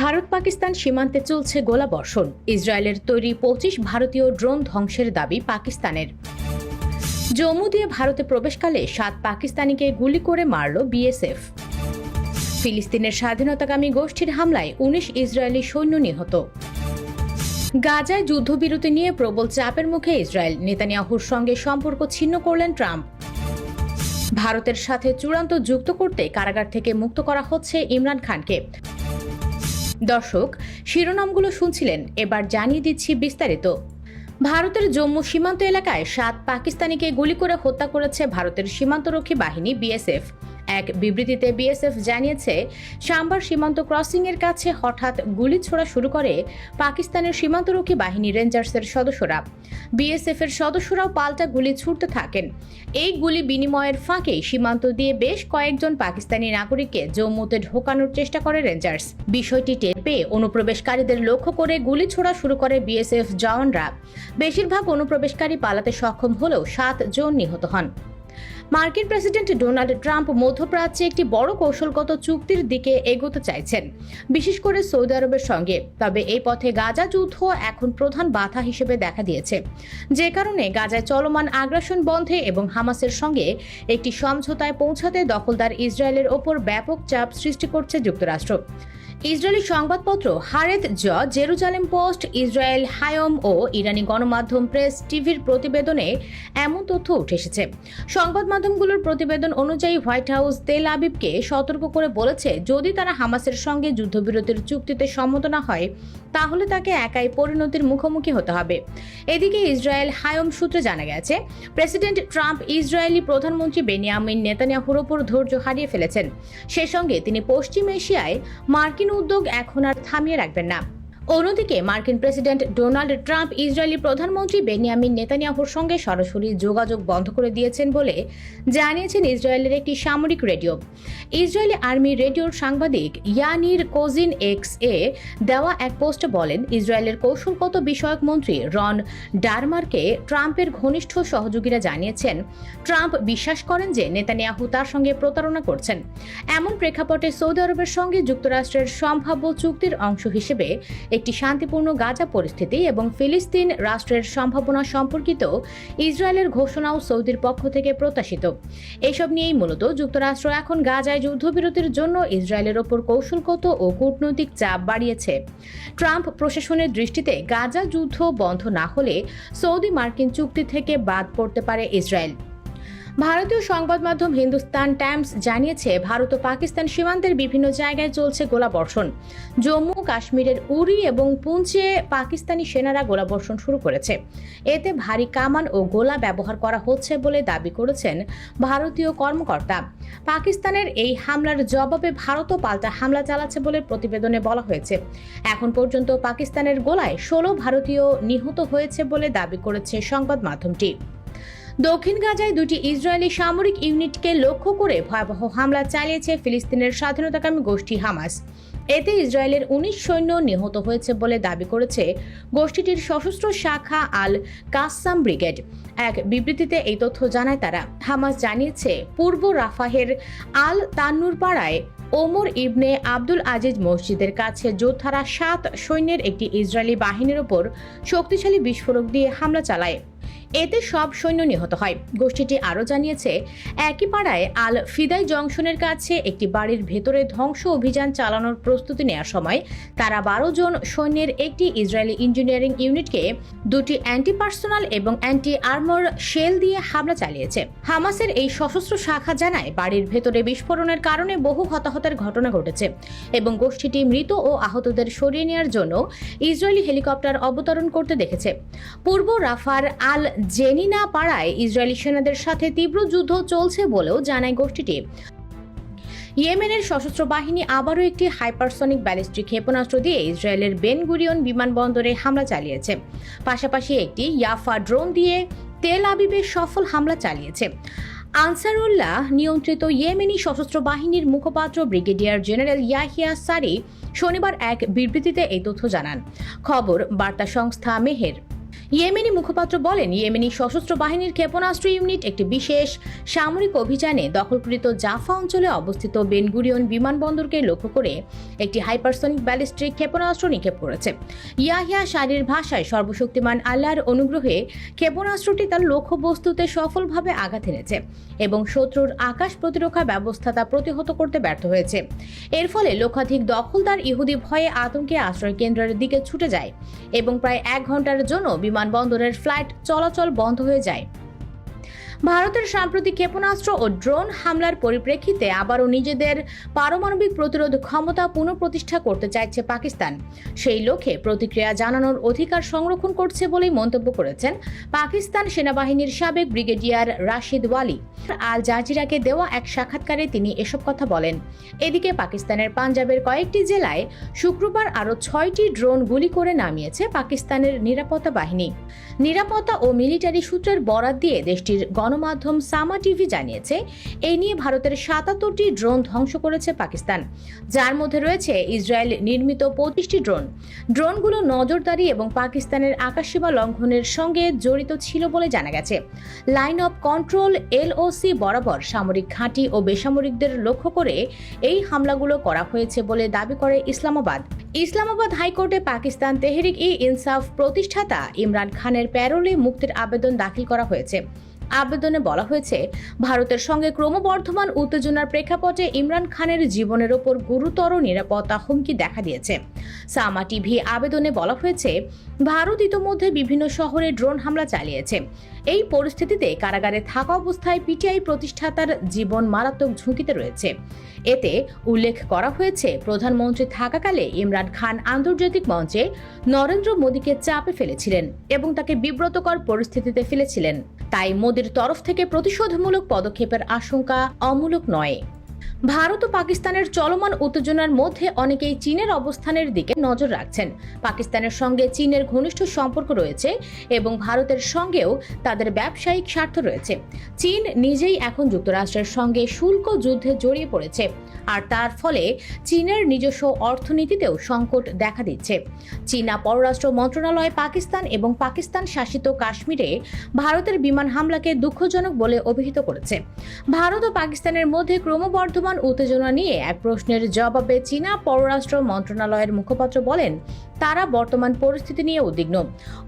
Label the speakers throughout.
Speaker 1: ভারত পাকিস্তান সীমান্তে চলছে গোলাবর্ষণ। ইসরায়েলের তৈরি 25 ভারতীয় ড্রোন ধ্বংসের দাবি পাকিস্তানের। জম্মু দিয়ে ভারতে প্রবেশকালে 7 পাকিস্তানিকে গুলি করে মারল বিএসএফ। ফিলিস্তিনের স্বাধীনতাকামী গোষ্ঠীর হামলায় 19 ইসরায়েলি সৈন্য নিহত। গাজায় যুদ্ধবিরতি নিয়ে প্রবল চাপের মুখে ইসরায়েল, নেতানিয়াহুর সঙ্গে সম্পর্ক ছিন্ন করলেন ট্রাম্প। ভারতের সাথে চূড়ান্ত যুক্ত করতে কারাগার থেকে মুক্ত করা হচ্ছে ইমরান খানকে। দর্শক, শিরোনামগুলো শুনছিলেন, এবার জানিয়ে দিচ্ছি বিস্তারিত। ভারতের জম্মু সীমান্ত এলাকায় 7 পাকিস্তানিকে গুলি করে হত্যা করেছে ভারতের সীমান্তরক্ষী বাহিনী বিএসএফ। এক বিবৃতিতে বিএসএফ জানিয়েছে, সাম্বার সীমান্ত ক্রসিংয়ের কাছে হঠাৎ গুলি ছোড়া শুরু করে পাকিস্তানের সীমান্তরক্ষী বাহিনী রেঞ্জার্সের সদস্যরা। বিএসএফের সদস্যরাও পাল্টা গুলি ছুড়তে থাকেন। এই গুলি বিনিময়ের ফাঁকে সীমান্ত দিয়ে বেশ কয়েকজন পাকিস্তানি নাগরিককে জম্মুতে ঢোকানোর চেষ্টা করে রেঞ্জার্স। বিষয়টি টের পেয়ে অনুপ্রবেশকারীদের লক্ষ্য করে গুলি ছোড়া শুরু করে বিএসএফ জওয়ানরা। বেশিরভাগ অনুপ্রবেশকারী পালাতে সক্ষম হলেও 7 জন নিহত হন। মার্কিন প্রেসিডেন্ট ডোনাল্ড ট্রাম্প মধ্যপ্রাচ্যে একটি বড় কৌশলগত চুক্তির দিকে এগোতে চাইছেন, বিশেষ করে সৌদি আরবের সঙ্গে। তবে এই পথে গাজা যুদ্ধ এখন প্রধান বাধা হিসেবে দেখা দিয়েছে, যে কারণে গাজায় চলমান আগ্রাসন বন্ধে এবং হামাসের সঙ্গে একটি সমঝোতায় পৌঁছাতে দখলদার ইসরায়েলের ওপর ব্যাপক চাপ সৃষ্টি করছে যুক্তরাষ্ট্র। ইসরায়েলি সংবাদপত্র হারেত জেরুজালেম পোস্ট, ইসরায়েল হায়ম ও ইরানি গণমাধ্যম প্রেস টিভির প্রতিবেদনে এমন তথ্য উঠে এসেছে। সংবাদ মাধ্যমগুলোর প্রতিবেদন অনুযায়ী হোয়াইট হাউস তেল আবিবকে সতর্ক করে বলেছে, যদি তারা হামাসের সঙ্গে যুদ্ধবিরতির চুক্তিতে সম্মত না হয়, তাহলে তাকে একাই পরিণতির মুখোমুখি হতে হবে। এদিকে ইসরায়েল হায়ম সূত্রে জানা গেছে, প্রেসিডেন্ট ট্রাম্প ইসরায়েলি প্রধানমন্ত্রী বেনিয়ামিন নেতানিয়াহুর ওপর ধৈর্য হারিয়ে ফেলেছেন। সেই সঙ্গে তিনি পশ্চিম এশিয়ায় মার্কিন উদ্যোগ এখন আর থামিয়ে রাখবেন না। অন্যদিকে মার্কিন প্রেসিডেন্ট ডোনাল্ড ট্রাম্প ইসরায়েলি প্রধানমন্ত্রী বেনিয়ামিন নেতানিয়াহুর সঙ্গে সরাসরি যোগাযোগ বন্ধ করে দিয়েছেন বলে জানিয়েছেন ইসরায়েলের একটি সামরিক রেডিও। ইসরায়েলি আর্মি রেডিওর সাংবাদিক ইয়ানির কোজিন এক্স এ দেওয়া এক পোস্টে বলেন, ইসরায়েলের কৌশলগত বিষয়ক মন্ত্রী রন ডারমারকে ট্রাম্পের ঘনিষ্ঠ সহযোগীরা জানিয়েছেন, ট্রাম্প বিশ্বাস করেন যে নেতানিয়াহু তার সঙ্গে প্রতারণা করছেন। এমন প্রেক্ষাপটে সৌদি আরবের সঙ্গে যুক্তরাষ্ট্রের সম্ভাব্য চুক্তির অংশ হিসেবে একটি শান্তিপূর্ণ গাজা পরিস্থিতি এবং ফিলিস্তিন রাষ্ট্রের সম্ভাবনা সম্পর্কিত ইসরায়েলের ঘোষণাও সৌদির পক্ষ থেকে প্রত্যাশিত। এসব নিয়েই মূলত যুক্তরাষ্ট্র এখন গাজায় যুদ্ধবিরতির জন্য ইসরায়েলের ওপর কৌশলগত ও কূটনৈতিক চাপ বাড়িয়েছে। ট্রাম্প প্রশাসনের দৃষ্টিতে গাজা যুদ্ধ বন্ধ না হলে সৌদি মার্কিন চুক্তি থেকে বাদ পড়তে পারে ইসরায়েল। ভারতীয় সংবাদ মাধ্যম হিন্দুস্তান টাইমস জানিয়েছে, ভারত ও পাকিস্তান সীমান্তের বিভিন্ন জায়গায় চলছে গোলাবর্ষণ। জম্মু কাশ্মীরের উরি এবং পুঞ্চে পাকিস্তানি সেনারা গোলাবর্ষণ শুরু করেছে। এতে ভারী কামান ও গোলা ব্যবহার করা হচ্ছে বলে দাবি করেছেন ভারতীয় কর্মকর্তা। পাকিস্তানের এই হামলার জবাবে ভারতও পাল্টা হামলা চালাচ্ছে বলে প্রতিবেদনে বলা হয়েছে। এখন পর্যন্ত পাকিস্তানের গোলায় 16 ভারতীয় নিহত হয়েছে বলে দাবি করেছে সংবাদ মাধ্যমটি। দক্ষিণ গাজায় 2টি ইসরায়েলি সামরিক ইউনিটকে লক্ষ্য করে ভয়াবহ হামলা চালিয়েছে ফিলিস্তিনের স্বাধীনতাকামী গোষ্ঠী হামাস। এতে ইসরায়েলের 19 সৈন্য নিহত হয়েছে বলে দাবি করেছে গোষ্ঠীটির সশস্ত্র শাখা আল কাসাম ব্রিগেড। এক বিবৃতিতে এই তথ্য জানায় তারা। হামাস জানিয়েছে, পূর্ব রাফাহের আল তান্নুর পাড়ায় ওমর ইবনে আব্দুল আজিজ মসজিদের কাছে যোদ্ধারা 7 সৈন্যের একটি ইসরায়েলি বাহিনীর ওপর শক্তিশালী বিস্ফোরক দিয়ে হামলা চালায়। এতে সব সৈন্য নিহত হয়। গোষ্ঠীটি আরও জানিয়েছে, একই পাড়ায় আল ফিদাই জংশনের কাছে একটি বাড়ির ভেতরে ধ্বংস অভিযান চালানোর প্রস্তুতি নেওয়ার সময় তারা 12 জন সৈন্যের একটি ইসরায়েলি ইঞ্জিনিয়ারিং ইউনিটকে 2টি অ্যান্টি পার্সোনাল এবং অ্যান্টি আর্মর শেল দিয়ে হামলা চালিয়েছে। হামাসের এই সশস্ত্র শাখা জানায়, বাড়ির ভেতরে বিস্ফোরণের কারণে বহু হতাহতের ঘটনা ঘটেছে এবং গোষ্ঠীটি মৃত ও আহতদের সরিয়ে নেওয়ার জন্য ইসরায়েলি হেলিকপ্টার অবতরণ করতে দেখেছে। পূর্ব রাফার আল জেনিনা পাড়ায় ইসরায়েলি সেনাদের সাথে তীব্র যুদ্ধ চলছে বলেও জানায় গোষ্ঠীটি। ইয়েমেনের সশস্ত্র বাহিনী আবারও একটি হাইপারসনিক ব্যালিস্টিক ক্ষেপণাস্ত্র দিয়ে ইসরায়েলের বেন গুরিয়ন বিমানবন্দরে হামলা চালিয়েছে। পাশাপাশি একটি ইয়াফা ড্রোন দিয়ে তেল আবিবে সফল হামলা চালিয়েছে। আনসারুল্লাহ নিয়ন্ত্রিত ইয়েমেনি সশস্ত্র বাহিনীর মুখপাত্র ব্রিগেডিয়ার জেনারেল ইয়াহিয়া সারি শনিবার এক বিবৃতিতে এই তথ্য জানান। খবর বার্তা সংস্থা মেহের। ইয়েমেনি মুখপাত্র বলেন, ইয়েমেনি সশস্ত্র বাহিনীর ক্ষেপণাস্ত্র ইউনিট একটি বিশেষ সামরিক অভিযানে দখলকৃত জাফা অঞ্চলে অবস্থিত বেন গুরিয়ন বিমানবন্দরকে লক্ষ্য করে একটি হাইপারসনিক ব্যালিস্টিক ক্ষেপণাস্ত্র নিক্ষেপ করেছে। ইয়াহিয়া শারির ভাষায়, সর্বশক্তিমান আল্লাহর অনুগ্রহে ক্ষেপণাস্ত্রটি তার লক্ষ্যবস্তুতে সফলভাবে আঘাত এনেছে এবং শত্রুর আকাশ প্রতিরক্ষা ব্যবস্থা তা প্রতিহত করতে ব্যর্থ হয়েছে। এর ফলে লক্ষাধিক দখলদার ইহুদি ভয়ে আতঙ্কে আশ্রয় কেন্দ্রের দিকে ছুটে যায় এবং প্রায় 1 ঘন্টার জন্য বিমানবন্দরের ফ্লাইট চলাচল বন্ধ হয়ে যায়। ভারতের সাম্প্রতিক ক্ষেপণাস্ত্র ও ড্রোন হামলার পরিপ্রেক্ষিতে আবারও নিজেদের পারমাণবিক প্রতিরোধ ক্ষমতা পুনঃপ্রতিষ্ঠা করতে চাইছে পাকিস্তান। সেই লক্ষ্যে প্রতিক্রিয়া জানানোর অধিকার সংরক্ষণ করছে বলেই মন্তব্য করেছেন পাকিস্তান সেনাবাহিনীর সাবেক ব্রিগেডিয়ার রাশিদ ওয়ালি। আল জাজিরাকে দেওয়া এক সাক্ষাৎকারে তিনি এসব কথা বলেন। এদিকে পাকিস্তানের পাঞ্জাবের কয়েকটি জেলায় শুক্রবার আরও 6টি ড্রোন গুলি করে নামিয়েছে পাকিস্তানের নিরাপত্তা বাহিনী। নিরাপত্তা ও মিলিটারি সূত্রের বরাত দিয়ে দেশটির গণমাধ্যম সামা টিভি জানিয়েছে, এই নিয়ে ভারতের 77টি ড্রোন ধ্বংস করেছে পাকিস্তান, যার মধ্যে রয়েছে ইসরায়েল নির্মিত 25টি ড্রোন। ড্রোনগুলো নজরদারি এবং পাকিস্তানের আকাশসীমা লঙ্ঘনের সঙ্গে জড়িত ছিল বলে জানা গেছে। লাইন অফ কন্ট্রোল LOC বরাবর সামরিক ঘাঁটি ও বেসামরিকদের লক্ষ্য করে এই হামলাগুলো করা হয়েছে বলে দাবি করে ইসলামাবাদ হাইকোর্টে পাকিস্তান তেহরিক-ই-ইনসাফ প্রতিষ্ঠাতা ইমরান খানের প্যারোলে মুক্তির আবেদন দাখিল করা হয়েছে। আবেদনে বলা হয়েছে, ভারতের সঙ্গে ক্রমবর্ধমান উত্তেজনার প্রেক্ষাপটে ইমরান খানের জীবনের ওপর গুরুতর নিরাপত্তা হুমকি দেখা দিয়েছে। সামা টিভি আবেদনে বলা হয়েছে, ভারত ইতোমধ্যে বিভিন্ন শহরে ড্রোন হামলা চালিয়েছে। এই পরিস্থিতিতে কারাগারে থাকা অবস্থায় PTI প্রতিষ্ঠাতার জীবন মারাত্মক ঝুঁকিতে রয়েছে। এতে উল্লেখ করা হয়েছে, প্রধানমন্ত্রী থাকাকালে ইমরান খান আন্তর্জাতিক মঞ্চে নরেন্দ্র মোদীকে চাপে ফেলেছিলেন এবং তাকে বিব্রতকর পরিস্থিতিতে ফেলেছিলেন। তাই মোদীর তরফ থেকে প্রতিশোধমূলক পদক্ষেপের আশঙ্কা অমূলক নয়। ভারত ও পাকিস্তানের চলমান উত্তেজনার মধ্যে অনেকেই চীনের অবস্থানের দিকে নজর রাখছেন। পাকিস্তানের সঙ্গে চীনের ঘনিষ্ঠ সম্পর্ক রয়েছে এবং ভারতের সঙ্গেও তাদের ব্যবসায়িক স্বার্থ রয়েছে। চীন নিজেই এখন যুক্তরাষ্ট্রের সঙ্গে শুল্ক যুদ্ধে জড়িয়ে পড়েছে, আর তার ফলে চীনের নিজস্ব অর্থনীতিতেও সংকট দেখা দিচ্ছে। চীনা পররাষ্ট্র মন্ত্রণালয় পাকিস্তান এবং পাকিস্তান শাসিত কাশ্মীরে ভারতের বিমান হামলাকে দুঃখজনক বলে অভিহিত করেছে। ভারত ও পাকিস্তানের মধ্যে ক্রমবর্ধমান উত্তেজনা নিয়ে এক প্রশ্নের জবাবে চীনা পররাষ্ট্র মন্ত্রণালয়ের মুখপাত্র বলেন, তারা বর্তমান পরিস্থিতি নিয়ে উদ্বিগ্ন।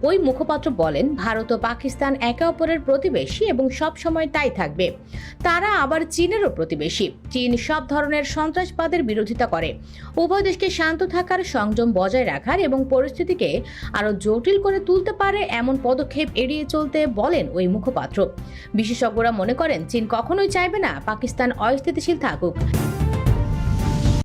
Speaker 1: ওই মুখপাত্র বলেন, ভারত ও পাকিস্তান একে অপরের প্রতিবেশী এবং সব সময় তাই থাকবে। তারা আবার চীনেরও প্রতিবেশী। চীন সব ধরনের সন্ত্রাসবাদের বিরোধিতা করে। উভয় দেশকে শান্ত থাকার, সংযম বজায় রাখার এবং পরিস্থিতিকে আরও জটিল করে তুলতে পারে এমন পদক্ষেপ এড়িয়ে চলতে বলেন ওই মুখপাত্র। বিশেষজ্ঞরা মনে করেন, চীন কখনোই চাইবে না পাকিস্তান অস্থিতিশীল থাকুক।